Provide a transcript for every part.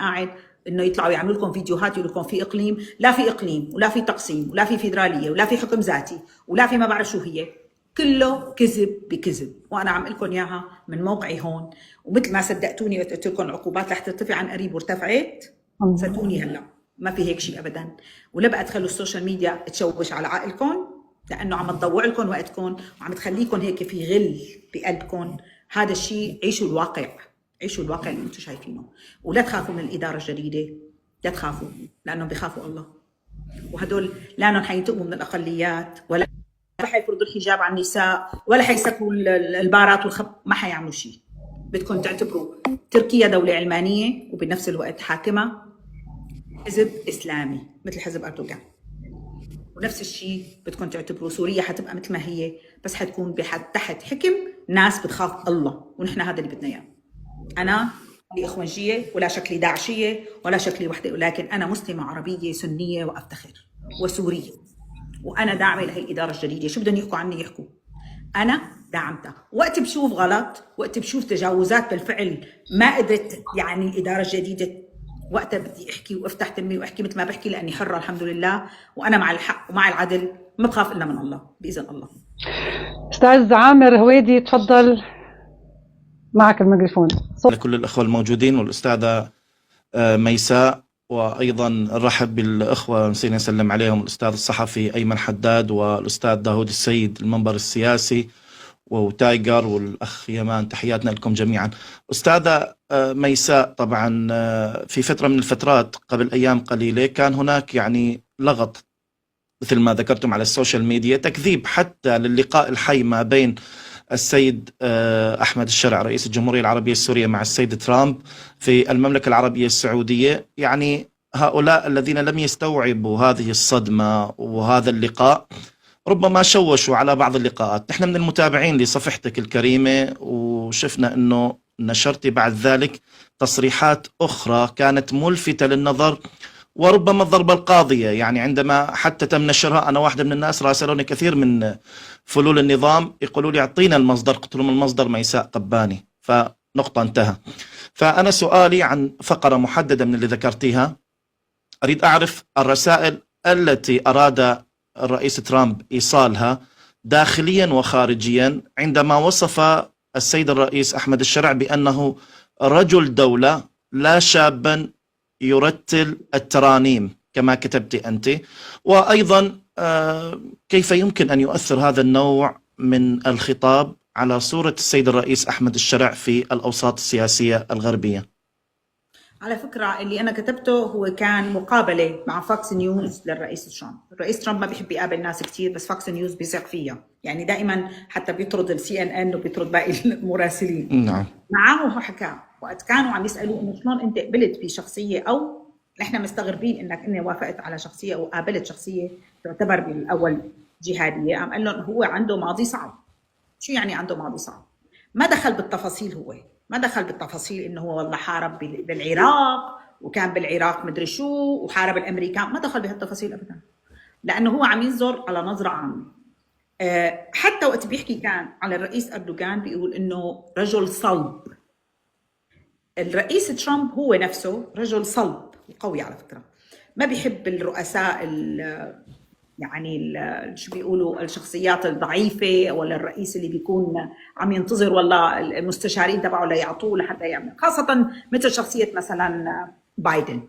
قاعد انه يطلعوا يعملوا لكم فيديوهات يقولوا لكم في اقليم، لا في اقليم ولا في تقسيم ولا في فيدراليه ولا في حكم ذاتي ولا في ما بعرف شو هي، كله كذب بكذب. وانا عم اقول لكم اياها من موقعي هون، ومثل ما صدقتوني قلت لكم العقوبات رح ترتفع عن قريب وارتفعت، صدقوني هلا ما في هيك شيء ابدا. ولا بقى تخلوا السوشيال ميديا تشوش على عقلكم، لانه عم تضوع لكم وقتكم وعم تخليكم هيك في غل بقلبكم. هذا الشيء عيشوا الواقع، عيشوا الواقع اللي انتم شايفينه، ولا تخافوا من الاداره الجديده، لا تخافوا لانهم بيخافوا الله، وهدول لانهم حينتقموا من الاقليات، ولا حيفرضوا الحجاب على النساء، ولا حيسكروا البارات ما حيعملوا شيء. بدكم تعتبروا تركيا دولة علمانية وبنفس الوقت حاكمة حزب إسلامي مثل حزب أردوغان، ونفس الشيء بدكم تعتبروا سوريا حتبقى مثل ما هي، بس حتكون تحت حكم ناس بتخاف الله، ونحن هذا اللي بدنا إياه. أنا لي إخوانجية ولا شكلي داعشية ولا شكلي وحدة، ولكن أنا مسلمة عربية سنية وأفتخر، وسورية، وأنا داعمة لهي الإدارة الجديدة. شو بدهم يحكوا عني يحكوا، أنا دعمتها. وقت بشوف غلط، وقت بشوف تجاوزات بالفعل ما قدرت يعني الإدارة الجديدة، وقتها بدي أحكي وأفتح تمي وأحكي مثل ما بحكي، لأني حرة الحمد لله، وأنا مع الحق ومع العدل، ما بخاف إلا من الله بإذن الله. أستاذ عامر هويدي تفضل، معك الميكروفون. لكل الأخوة الموجودين والأستاذة ميساء، وأيضا نرحب بالأخوة نسينا نسلم عليهم الأستاذ الصحفي أيمن حداد والأستاذ داود السيد المنبر السياسي وتايجر والأخ يمان، تحياتنا لكم جميعا. أستاذة ميساء، طبعا في فترة من الفترات قبل أيام قليلة كان هناك يعني لغط مثل ما ذكرتم على السوشيال ميديا، تكذيب حتى للقاء الحي ما بين السيد أحمد الشرع رئيس الجمهورية العربية السورية مع السيد ترامب في المملكة العربية السعودية. يعني هؤلاء الذين لم يستوعبوا هذه الصدمة وهذا اللقاء ربما شوشوا على بعض اللقاءات. نحن من المتابعين لصفحتك الكريمة وشفنا أنه نشرتي بعد ذلك تصريحات أخرى كانت ملفتة للنظر وربما الضربة القاضية. يعني عندما حتى تم نشرها، أنا واحدة من الناس راسلوني كثير من فلول النظام يقولوا لي أعطينا المصدر، قلت لهم المصدر ميساء قباني، فنقطة انتهى. فأنا سؤالي عن فقرة محددة من اللي ذكرتيها، أريد أعرف الرسائل التي أراد الرئيس ترامب إيصالها داخليا وخارجيا عندما وصف السيد الرئيس أحمد الشرع بأنه رجل دولة لا شابا يرتل الترانيم كما كتبت أنت، وأيضا كيف يمكن أن يؤثر هذا النوع من الخطاب على صورة السيد الرئيس أحمد الشرع في الأوساط السياسية الغربية؟ على فكرة اللي أنا كتبته هو كان مقابلة مع فاكس نيوز للرئيس ترامب. الرئيس ترامب ما بيحب يقابل ناس كتير، بس فاكس نيوز بيثق فيها، يعني دائما حتى بيطرد السي ان ان وبيطرد باقي المراسلين. نعم. معاه وحكى وقت كانوا عم يسألوه إنه شلون أنت قبلت بشخصية، أو نحن مستغربين إنك وافقت على شخصية أو قابلت شخصية تعتبر بالأول جهادية. عم قال لهم هو عنده ماضي صعب. شو يعني عنده ماضي صعب؟ ما دخل بالتفاصيل، هو ما دخل بالتفاصيل انه هو والله حارب بالعراق وكان بالعراق مدري شو وحارب الامريكان، ما دخل بهالتفاصيل ابدا، لانه هو عم ينظر على نظره عامه. حتى وقت بيحكي كان على الرئيس اردوغان بيقول انه رجل صلب. الرئيس ترامب هو نفسه رجل صلب وقوي على فكره، ما بيحب الرؤساء يعني شو بيقولوا الشخصيات الضعيفة، ولا الرئيس اللي بيكون عم ينتظر والله المستشارين تبعه ليعطوه لحتى يعمل، خاصة مثل شخصية مثلا بايدن.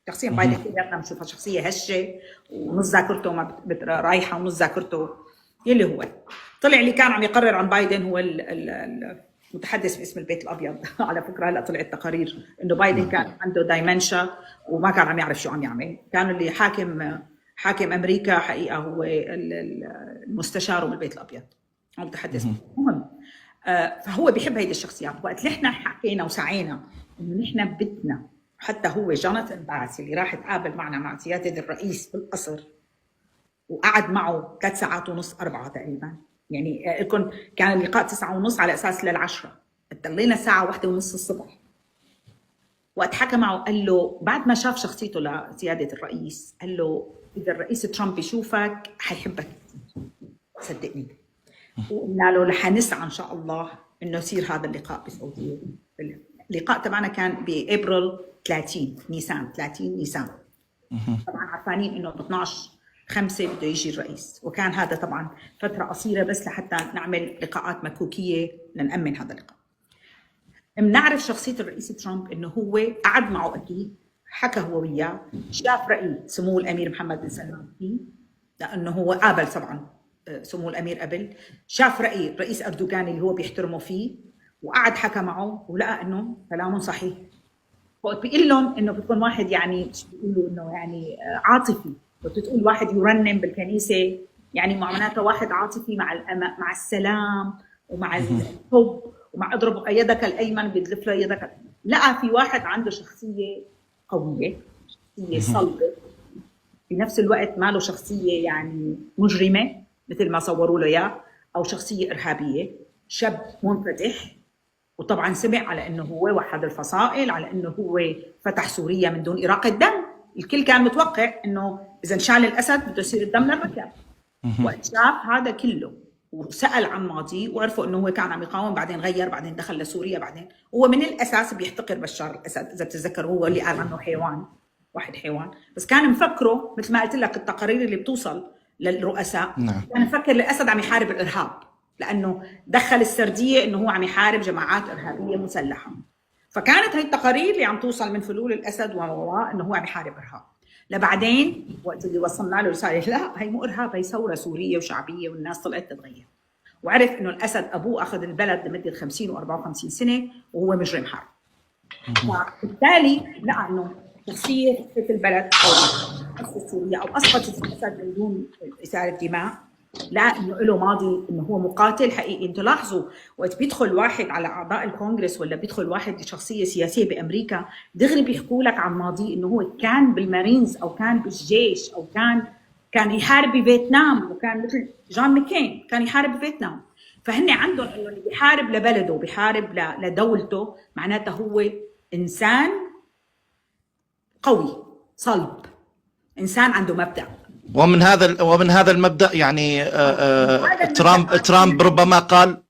شخصية بايدن كلنا بنشوفها شخصية هشة ونص ذاكرته ما رايحة ونص ذاكرته. يلي هو طلع اللي كان عم يقرر عن بايدن هو المتحدث باسم البيت الأبيض. على فكرة هلا طلعت تقارير إنه بايدن كان عنده دايمنشا وما كان عم يعرف شو عم يعمل. كان اللي حاكم أمريكا حقيقة هو المستشار من البيت الأبيض، المتحدث. مهم. فهو بيحب هيدي الشخصيات. وقت نحن حكينا وسعينا إنه نحن بدنا، حتى هو جوناثان باس اللي راح يتقابل معنا مع سيادة الرئيس بالقصر وقعد معه 3 ساعات ونص 4 تقريبا، يعني كان اللقاء 9:30 على أساس لل10، اضلينا ساعة 1:30 الصبح. وقت حكى معه قال له بعد ما شاف شخصيته لسيادة الرئيس، قال له إذا الرئيس ترامب يشوفك حيحبك كثير، صدقني. وقلنا له رح نسعى إن شاء الله إنه يصير هذا اللقاء بالسعودية اللقاء تبعنا كان بابريل 30 نيسان طبعا عارفانين انه ب 12/5 بده يجي الرئيس، وكان هذا طبعا فتره قصيره بس لحتى نعمل لقاءات مكوكيه لنأمن هذا اللقاء. بنعرف شخصيه الرئيس ترامب انه هو قعد معه اكيد، حكى هو وياه، شاف راي سمو الامير محمد بن سلمان فيه لانه هو قابل طبعا سمو الامير قبل، شاف راي الرئيس اردوغان اللي هو بيحترمه فيه، وقعد حكى معه ولقى انه كلامه صحيح. وقت بيقول لهم انه بتكون واحد يعني بيقولوا انه يعني عاطفي، وقت تقول واحد يرنم بالكنيسه يعني معناته واحد عاطفي مع السلام ومع الحب ومع اضرب يدك الايمن بيدلف له يدك. لقى في واحد عنده شخصيه قويه، شخصيه صلبه، في نفس الوقت ما له شخصيه يعني مجرمه مثل ما صوروا له اياه او شخصيه ارهابيه، شاب منفتح. وطبعا سمع على انه هو وحد الفصائل، على انه هو فتح سوريا من دون اراقه دم. الكل كان متوقع انه اذا انشال الاسد بده يصير الدم للركب. وقت شاف هذا كله وسال عن ماضيه وعرفوا انه هو كان عم يقاوم، بعدين غير، بعدين دخل لسوريا، بعدين هو من الاساس بيحتقر بشار الاسد. اذا بتتذكر هو اللي قال عنه حيوان، واحد حيوان، بس كان مفكره مثل ما قلت لك التقارير اللي بتوصل للرؤساء كان مفكر الاسد عم يحارب الارهاب، لانه دخل السرديه انه هو عم يحارب جماعات ارهابيه مسلحه. فكانت هي التقارير اللي عم توصل من فلول الاسد انه هو عم يحارب ارهاب. لبعدين وقت اللي وصلنا له رساله لا هي مو ارهاب، هي ثوره سوريه وشعبيه والناس طلعت تتغير. وعرف انه الاسد ابوه اخذ البلد لمده 50 و54 سنه وهو مجرم حرب. فبالتالي لقى انه شخصيه البلد او سوريا او اسقطت الاسد من دون اثاره دماء، لا انه له ماضي، انه هو مقاتل حقيقي. انتوا لاحظوا وقت بيدخل واحد على اعضاء الكونغرس ولا بيدخل واحد شخصيه سياسيه بامريكا دغري بيحكوا لك عن ماضيه، انه هو كان بالمارينز او كان بالجيش او كان يحارب بفيتنام، وكان مثل جون ماكين كان يحارب بفيتنام. فهن عندهم انه اللي بيحارب لبلده بيحارب لدولته معناته هو انسان قوي صلب، انسان عنده مبدأ. ومن هذا المبدأ يعني ترامب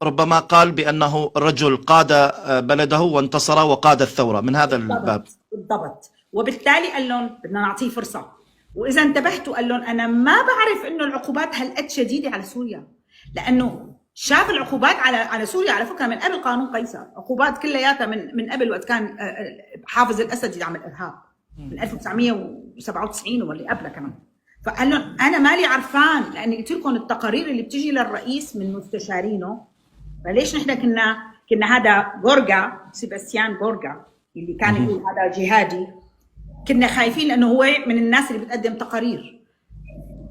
ربما قال بأنه رجل قاد بلده وانتصر وقاد الثورة من هذا الباب. بالضبط. وبالتالي قال لهم بدنا نعطيه فرصة. وإذا انتبهتوا قال لهم أنا ما بعرف إنه العقوبات هالقد شديدة على سوريا، لأنه شاف العقوبات على سوريا على فكرة من قبل قانون قيصر، عقوبات كلياتها من قبل وقت كان حافظ الأسد يدعم الإرهاب من 1997 واللي قبله كمان. فقال لهم انا مالي عرفان، لاني قلت لكم التقارير اللي بتجي للرئيس من مستشارينه. فليش نحن كنا هذا غورغا، سيباستيان غورغا اللي كان يقول هذا جهادي، كنا خايفين لانه هو من الناس اللي بتقدم تقارير.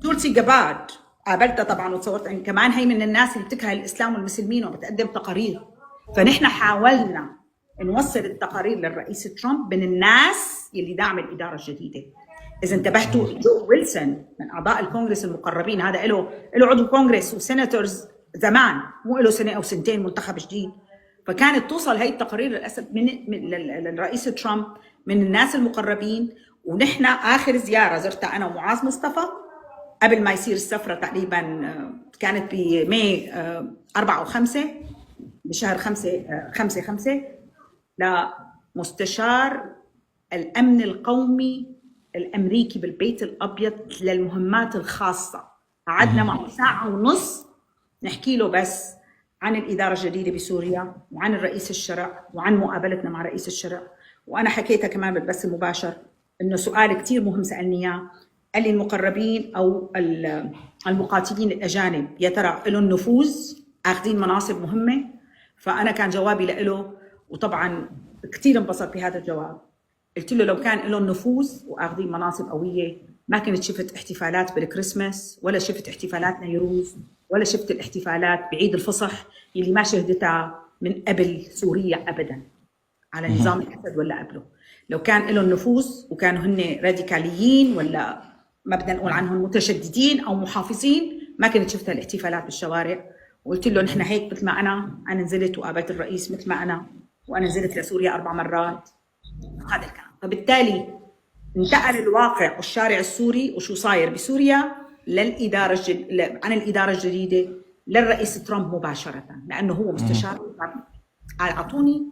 تولسي جابارد قابلتها طبعا وتصورت يعني كمان، هي من الناس اللي بتكره الاسلام والمسلمين وبتقدم تقارير. فنحن حاولنا نوصل التقارير للرئيس ترامب من الناس اللي دعم الاداره الجديده. إذا انتبهتوا جو ويلسون من أعضاء الكونغرس المقربين، هذا له عضو كونغرس وسيناتورز زمان، مو له سنة أو سنتين منتخب جديد. فكانت توصل هاي التقارير للأسف للرئيس ترامب من الناس المقربين. ونحن آخر زيارة زرتها أنا ومعاذ مصطفى قبل ما يصير السفرة تقريبا كانت بماي 4 أو 5 بشهر 5 لمستشار الأمن القومي الأمريكي بالبيت الأبيض للمهمات الخاصة. قعدنا معه 1.5 ساعة نحكي له بس عن الإدارة الجديدة بسوريا وعن الرئيس الشرع وعن مقابلتنا مع رئيس الشرع. وأنا حكيتها كمان بالبث المباشر إنه سؤال كتير مهم سألني إياه، قال لي المقربين أو المقاتلين الأجانب يا ترى لهم نفوذ، آخذين مناصب مهمة؟ فأنا كان جوابي له، وطبعا كتير انبسط بهذا الجواب. قلت له لو كان لهم نفوذ واخذين مناصب قويه ما كنت شفت احتفالات بالكريسماس، ولا شفت احتفالات نيروز، ولا شفت الاحتفالات بعيد الفصح اللي ما شهدتها من قبل سوريا ابدا على نظام الاسد ولا قبله. لو كان لهم نفوذ وكانوا هن راديكاليين ولا ما بدنا نقول عنهم متشددين او محافظين ما كنت شفتها الاحتفالات بالشوارع. وقلت له نحن هيك مثل ما انا نزلت وقابلت الرئيس مثل ما وانا نزلت لسوريا 4 مرات، هذا الكلام. فبالتالي انتقل الواقع والشارع السوري وشو صاير بسوريا للإدارة عن الإدارة الجديدة للرئيس ترامب مباشرة، لأنه هو مستشار. أعطوني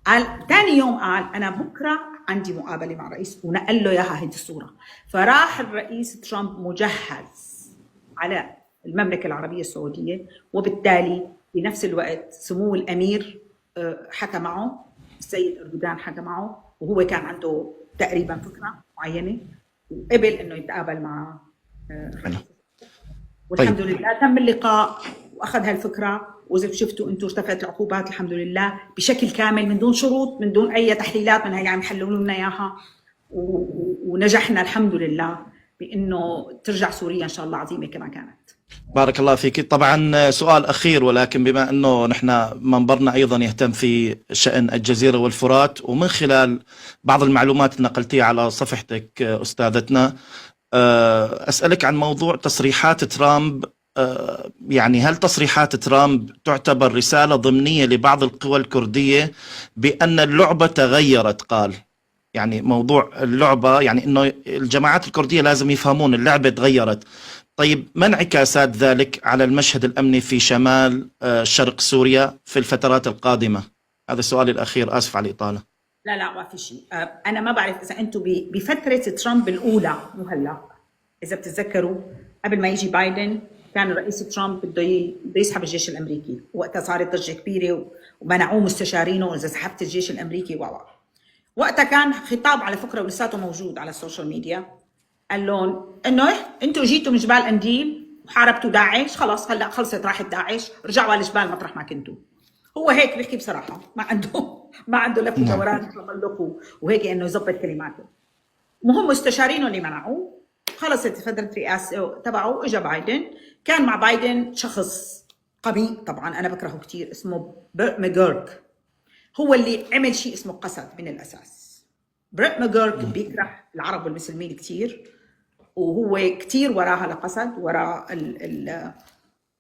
قال ثاني يوم قال أنا بكرة عندي مقابلة مع الرئيس، ونقل له إياها هيدي الصورة. فراح الرئيس ترامب مجهز على المملكة العربية السعودية، وبالتالي بنفس الوقت سمو الأمير حكى معه، السيد أردوغان حكى معه، وهو كان عنده تقريبا فكرة معينة وقبل إنه يتقابل مع والحمد لله تم اللقاء وأخذ هالفكرة. وإذا شفتوا أنتم ارتفعت العقوبات الحمد لله بشكل كامل من دون شروط، من دون أي تحليلات من هي عم يحللوا لنا إياها، ونجحنا الحمد لله بأنه ترجع سوريا إن شاء الله عظيمة كما كانت. بارك الله فيك. طبعا سؤال أخير، ولكن بما أنه نحن منبرنا أيضا يهتم في شأن الجزيرة والفرات، ومن خلال بعض المعلومات اللي نقلتيها على صفحتك أستاذتنا، أسألك عن موضوع تصريحات ترامب. يعني هل تصريحات ترامب تعتبر رسالة ضمنية لبعض القوى الكردية بأن اللعبة تغيرت؟ قال يعني موضوع اللعبة، يعني أنه الجماعات الكردية لازم يفهمون اللعبة تغيرت. طيب ما انعكاسات ذلك على المشهد الأمني في شمال شرق سوريا في الفترات القادمة؟ هذا سؤالي الأخير، آسف على الإطالة. لا ما في شيء. أنا ما بعرف إذا أنتم بفترة ترامب الأولى، مو هلا، إذا بتتذكروا قبل ما يجي بايدن كان الرئيس ترامب بده يسحب الجيش الأمريكي، وقتها صارت ضجة كبيرة ومنعوه مستشارينه إذا سحبت الجيش الأمريكي وقتها كان خطاب على فكرة ولساته موجود على السوشيال ميديا، قال لهم إنه انتوا جيتوا من جبال قنديل وحاربتوا داعش، خلاص هلا خلصت راحت داعش، رجعوا على الجبال مطرح ما كنتوا. هو هيك بيحكي بصراحة، ما عنده لف ودوران تملق وهيك انه يظبط كلماته. مهم مستشارينه اللي منعوه، خلصت فترة رئاسة تبعه، اجى بايدن. كان مع بايدن شخص قبيح طبعا انا بكرهه كثير، اسمه برت ماجورك، هو اللي عمل شيء اسمه قسد من الاساس. برت ماجورك بيكره العرب والمسلمين كثير، وهو كثير وراها لقسد، وراء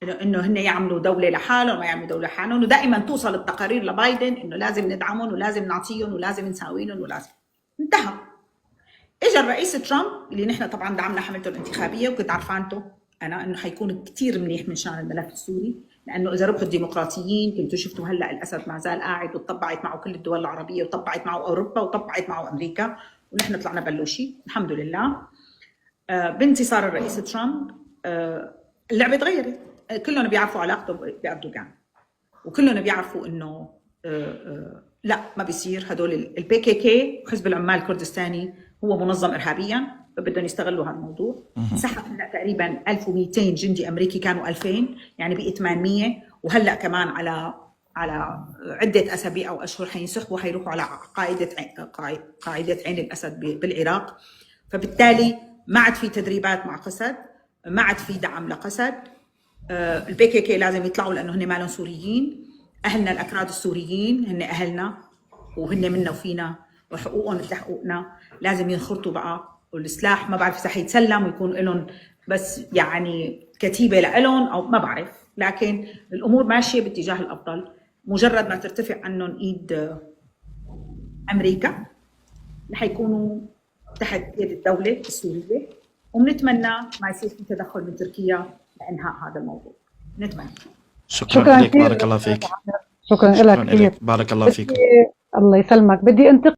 انه هن يعملوا دوله لحالهم ويعملوا دوله لحالهم، ودائما توصل التقارير لبايدن انه لازم ندعمهم ولازم نعطيهم ولازم نساوي لهم ولازم. انتهى. اجى الرئيس ترامب اللي نحن طبعا دعمنا حملته الانتخابيه، وكنت عرفانته انا انه حيكون كثير منيح من شان الملف السوري، لانه اذا ربحوا الديمقراطيين كنتوا شفتوا هلا الاسد ما زال قاعد، وطبعت معه كل الدول العربيه، وطبعت معه اوروبا، وطبعت معه امريكا، ونحن طلعنا بلوشي الحمد لله. بانتصار الرئيس ترامب اللعبه تغيرت. كلهم بيعرفوا علاقته باردوغان، وكلهم بيعرفوا انه لا ما بيصير. هدول البي كي كي حزب العمال الكردستاني هو منظم ارهابيا، فبدهم يستغلوا هذا الموضوع. سحب هلا تقريبا 1200 جندي امريكي، كانوا 2000 يعني بقي 800، وهلا كمان على عده اسابيع او اشهر حينسحبوا، حيروحوا على قاعده عين الاسد بالعراق. فبالتالي ما عاد في تدريبات مع قسد، ما عاد في دعم لقسد. البي كي كي لازم يطلعوا لانه هن مالهم سوريين. اهلنا الاكراد السوريين هن اهلنا وهن منا وفينا، وحقوقهم مثل حقوقنا، لازم ينخرطوا بقى. والسلاح ما بعرف اذا حيتسلم ويكون لهم بس يعني كتيبه لهم او ما بعرف، لكن الامور ماشيه باتجاه الافضل. مجرد ما ترتفع عنهم ايد امريكا رح يكونوا تحت يد الدوله السوريه، وبنتمنى ما يصير في تدخل من تركيا لانهاء هذا الموضوع. نتمنى. شكرا لك، بارك الله فيك. شكرا لك كثير. بارك الله فيك. الله يسلمك. بدي انتقل